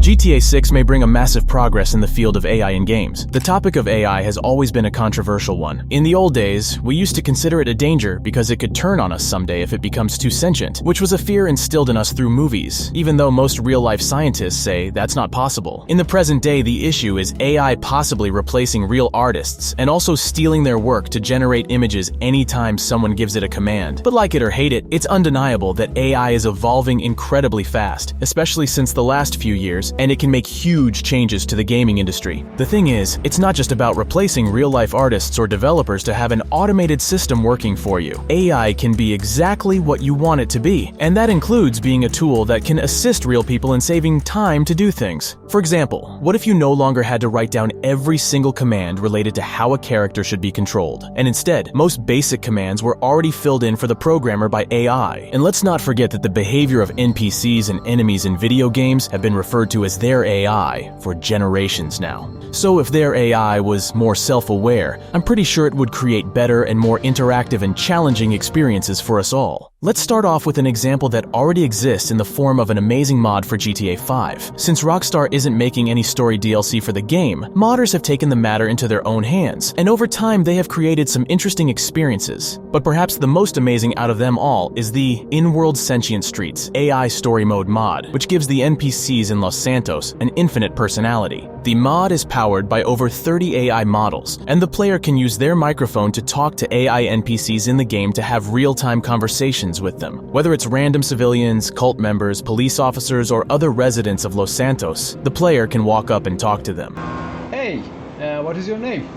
GTA 6 may bring a massive progress in the field of AI in games. The topic of AI has always been a controversial one. In the old days, we used to consider it a danger because it could turn on us someday if it becomes too sentient, which was a fear instilled in us through movies, even though most real-life scientists say that's not possible. In the present day, the issue is AI possibly replacing real artists and also stealing their work to generate images anytime someone gives it a command. But like it or hate it, it's undeniable that AI is evolving incredibly fast, especially since the last few years, and it can make huge changes to the gaming industry. The thing is, it's not just about replacing real-life artists or developers to have an automated system working for you. AI can be exactly what you want it to be, and that includes being a tool that can assist real people in saving time to do things. For example, what if you no longer had to write down every single command related to how a character should be controlled, and instead, most basic commands were already filled in for the programmer by AI? And let's not forget that the behavior of NPCs and enemies in video games have been referred to as their AI for generations now. So if their AI was more self-aware, I'm pretty sure it would create better and more interactive and challenging experiences for us all. Let's start off with an example that already exists in the form of an amazing mod for GTA 5. Since Rockstar isn't making any story DLC for the game, modders have taken the matter into their own hands, and over time they have created some interesting experiences. But perhaps the most amazing out of them all is the In-World Sentient Streets AI Story Mode mod, which gives the NPCs in Los Santos an infinite personality. The mod is powered by over 30 AI models, and the player can use their microphone to talk to AI NPCs in the game to have real-time conversations with them. Whether it's random civilians, cult members, police officers, or other residents of Los Santos, the player can walk up and talk to them. Hey, what is your name?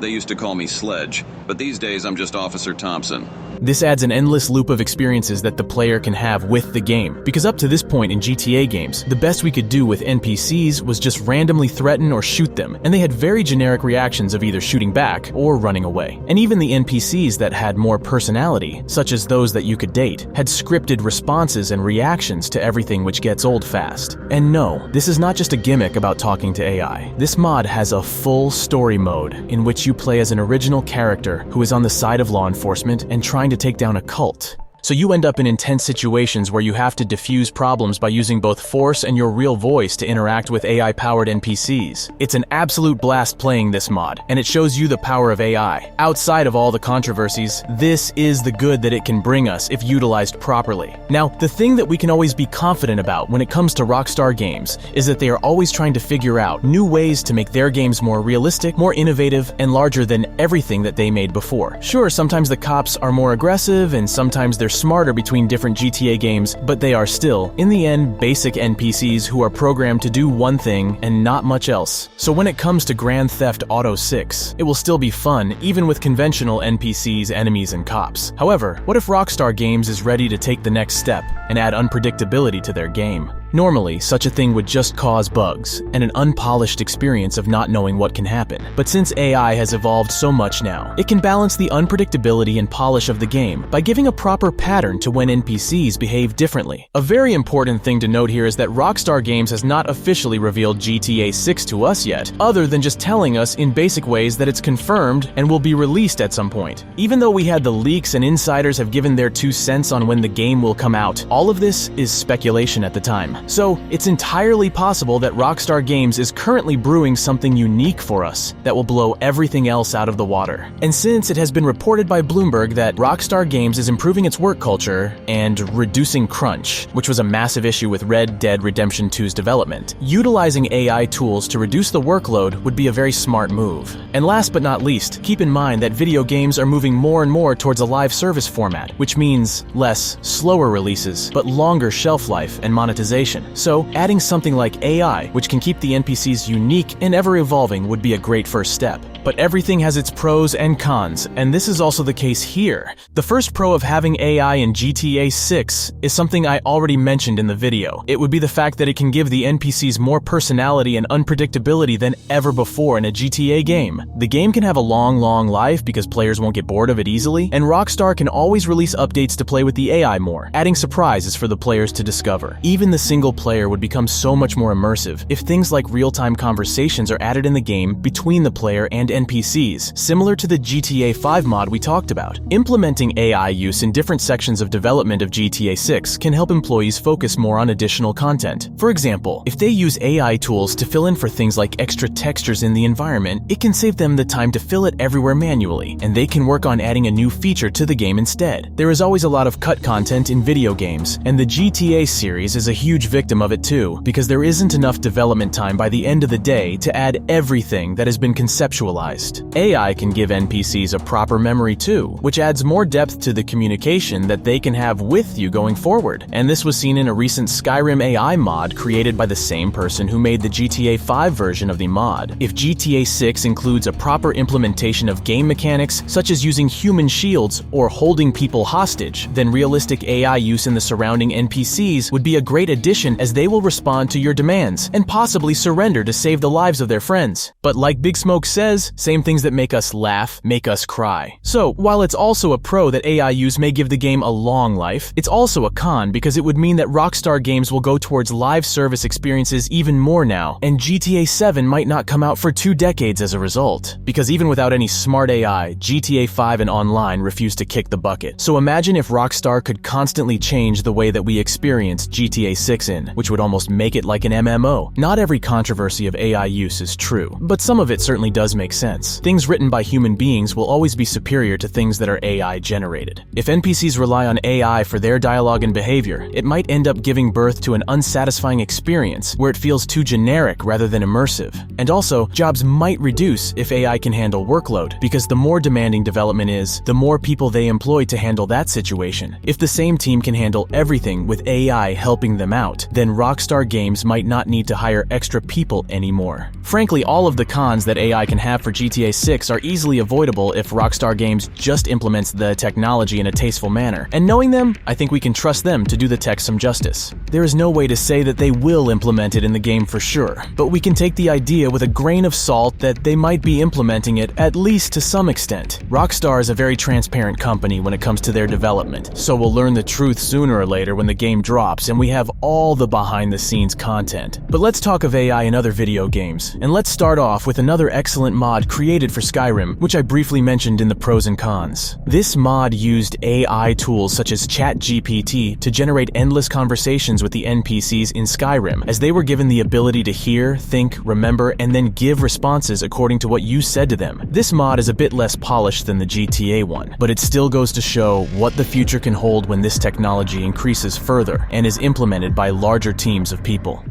They used to call me Sledge, but these days I'm just Officer Thompson. This adds an endless loop of experiences that the player can have with the game, because up to this point in GTA games, the best we could do with NPCs was just randomly threaten or shoot them, and they had very generic reactions of either shooting back or running away. And even the NPCs that had more personality, such as those that you could date, had scripted responses and reactions to everything, which gets old fast. And no, this is not just a gimmick about talking to AI. This mod has a full story mode in which you play as an original character who is on the side of law enforcement and trying to take down a cult. So you end up in intense situations where you have to defuse problems by using both force and your real voice to interact with AI-powered NPCs. It's an absolute blast playing this mod, and it shows you the power of AI. Outside of all the controversies, this is the good that it can bring us if utilized properly. Now, the thing that we can always be confident about when it comes to Rockstar Games is that they are always trying to figure out new ways to make their games more realistic, more innovative, and larger than everything that they made before. Sure, sometimes the cops are more aggressive, and sometimes they're smarter between different GTA games, but they are still, in the end, basic NPCs who are programmed to do one thing and not much else. So when it comes to Grand Theft Auto 6, it will still be fun, even with conventional NPCs, enemies, and cops. However, what if Rockstar Games is ready to take the next step and add unpredictability to their game? Normally, such a thing would just cause bugs and an unpolished experience of not knowing what can happen. But since AI has evolved so much now, it can balance the unpredictability and polish of the game by giving a proper pattern to when NPCs behave differently. A very important thing to note here is that Rockstar Games has not officially revealed GTA 6 to us yet, other than just telling us in basic ways that it's confirmed and will be released at some point. Even though we had the leaks and insiders have given their 2 cents on when the game will come out, all of this is speculation at the time. So, it's entirely possible that Rockstar Games is currently brewing something unique for us that will blow everything else out of the water. And since it has been reported by Bloomberg that Rockstar Games is improving its work culture and reducing crunch, which was a massive issue with Red Dead Redemption 2's development, utilizing AI tools to reduce the workload would be a very smart move. And last but not least, keep in mind that video games are moving more and more towards a live service format, which means less, slower releases, but longer shelf life and monetization. So, adding something like AI, which can keep the NPCs unique and ever-evolving, would be a great first step. But everything has its pros and cons, and this is also the case here. The first pro of having AI in GTA 6 is something I already mentioned in the video. It would be the fact that it can give the NPCs more personality and unpredictability than ever before in a GTA game. The game can have a long life because players won't get bored of it easily, and Rockstar can always release updates to play with the AI more, adding surprises for the players to discover. Even the single player would become so much more immersive if things like real-time conversations are added in the game between the player and NPCs, similar to the GTA 5 mod we talked about. Implementing AI use in different sections of development of GTA 6 can help employees focus more on additional content. For example, if they use AI tools to fill in for things like extra textures in the environment, it can save them the time to fill it everywhere manually, and they can work on adding a new feature to the game instead. There is always a lot of cut content in video games, and the GTA series is a huge victim of it too, because there isn't enough development time by the end of the day to add everything that has been conceptualized. AI can give NPCs a proper memory too, which adds more depth to the communication that they can have with you going forward. And this was seen in a recent Skyrim AI mod created by the same person who made the GTA 5 version of the mod. If GTA 6 includes a proper implementation of game mechanics, such as using human shields or holding people hostage, then realistic AI use in the surrounding NPCs would be a great addition, as they will respond to your demands and possibly surrender to save the lives of their friends. But like Big Smoke says, same things that make us laugh make us cry. So while it's also a pro that AI use may give the game a long life, it's also a con because it would mean that Rockstar Games will go towards live service experiences even more now, and GTA 7 might not come out for 2 decades as a result. Because even without any smart AI, GTA 5 and online refuse to kick the bucket. So imagine if Rockstar could constantly change the way that we experience GTA 6 in, which would almost make it like an MMO. Not every controversy of AI use is true, but some of it certainly does make sense. Things written by human beings will always be superior to things that are AI generated. If NPCs rely on AI for their dialogue and behavior, it might end up giving birth to an unsatisfying experience where it feels too generic rather than immersive. And also, jobs might reduce if AI can handle workload, because the more demanding development is, the more people they employ to handle that situation. If the same team can handle everything with AI helping them out, then Rockstar Games might not need to hire extra people anymore. Frankly, all of the cons that AI can have for GTA 6 are easily avoidable if Rockstar Games just implements the technology in a tasteful manner. And knowing them, I think we can trust them to do the tech some justice. There is no way to say that they will implement it in the game for sure, but we can take the idea with a grain of salt that they might be implementing it at least to some extent. Rockstar is a very transparent company when it comes to their development, so we'll learn the truth sooner or later when the game drops and we have all the behind-the-scenes content. But let's talk of AI in other video games, and let's start off with another excellent mod created for Skyrim, which I briefly mentioned in the pros and cons. This mod used AI tools such as ChatGPT to generate endless conversations with the NPCs in Skyrim, as they were given the ability to hear, think, remember, and then give responses according to what you said to them. This mod is a bit less polished than the GTA one, but it still goes to show what the future can hold when this technology increases further and is implemented by larger teams of people.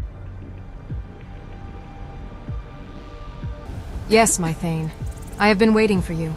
Yes, my Thane. I have been waiting for you.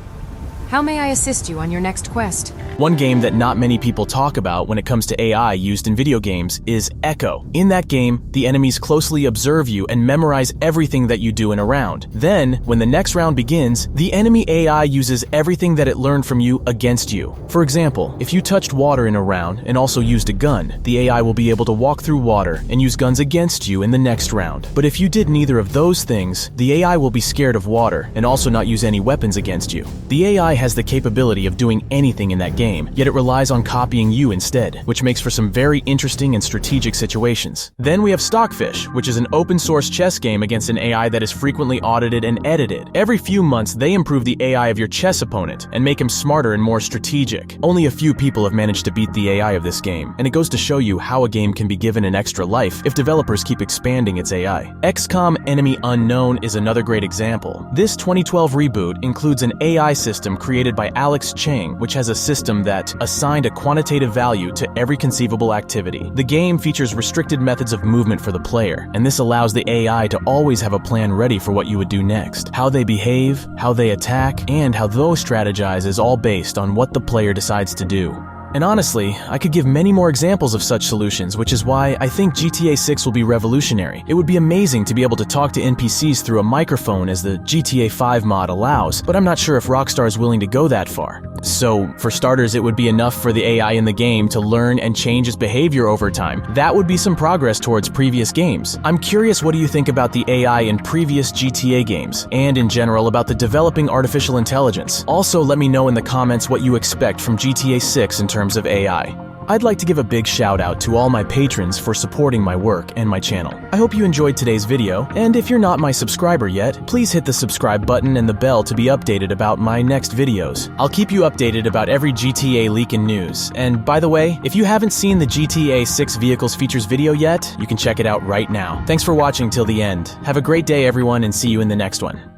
How may I assist you on your next quest? One game that not many people talk about when it comes to AI used in video games is Echo. In that game, the enemies closely observe you and memorize everything that you do in a round. Then, when the next round begins, the enemy AI uses everything that it learned from you against you. For example, if you touched water in a round and also used a gun, the AI will be able to walk through water and use guns against you in the next round. But if you did neither of those things, the AI will be scared of water and also not use any weapons against you. The AI has the capability of doing anything in that game, yet it relies on copying you instead, which makes for some very interesting and strategic situations. Then we have Stockfish, which is an open source chess game against an AI that is frequently audited and edited. Every few months, they improve the AI of your chess opponent and make him smarter and more strategic. Only a few people have managed to beat the AI of this game, and it goes to show you how a game can be given an extra life if developers keep expanding its AI. XCOM Enemy Unknown is another great example. This 2012 reboot includes an AI system created by Alex Chang, which has a system that assigned a quantitative value to every conceivable activity. The game features restricted methods of movement for the player, and this allows the AI to always have a plan ready for what you would do next. How they behave, how they attack, and how those strategize is all based on what the player decides to do. And honestly, I could give many more examples of such solutions, which is why I think GTA 6 will be revolutionary. It would be amazing to be able to talk to NPCs through a microphone as the GTA 5 mod allows, but I'm not sure if Rockstar is willing to go that far. So, for starters, it would be enough for the AI in the game to learn and change its behavior over time. That would be some progress towards previous games. I'm curious, what do you think about the AI in previous GTA games, and in general about the developing artificial intelligence? Also, let me know in the comments what you expect from GTA 6 in terms of AI. I'd like to give a big shout out to all my patrons for supporting my work and my channel. I hope you enjoyed today's video, and if you're not my subscriber yet, please hit the subscribe button and the bell to be updated about my next videos. I'll keep you updated about every GTA leak and news. And by the way, if you haven't seen the GTA 6 Vehicles Features video yet, you can check it out right now. Thanks for watching till the end. Have a great day everyone, and see you in the next one.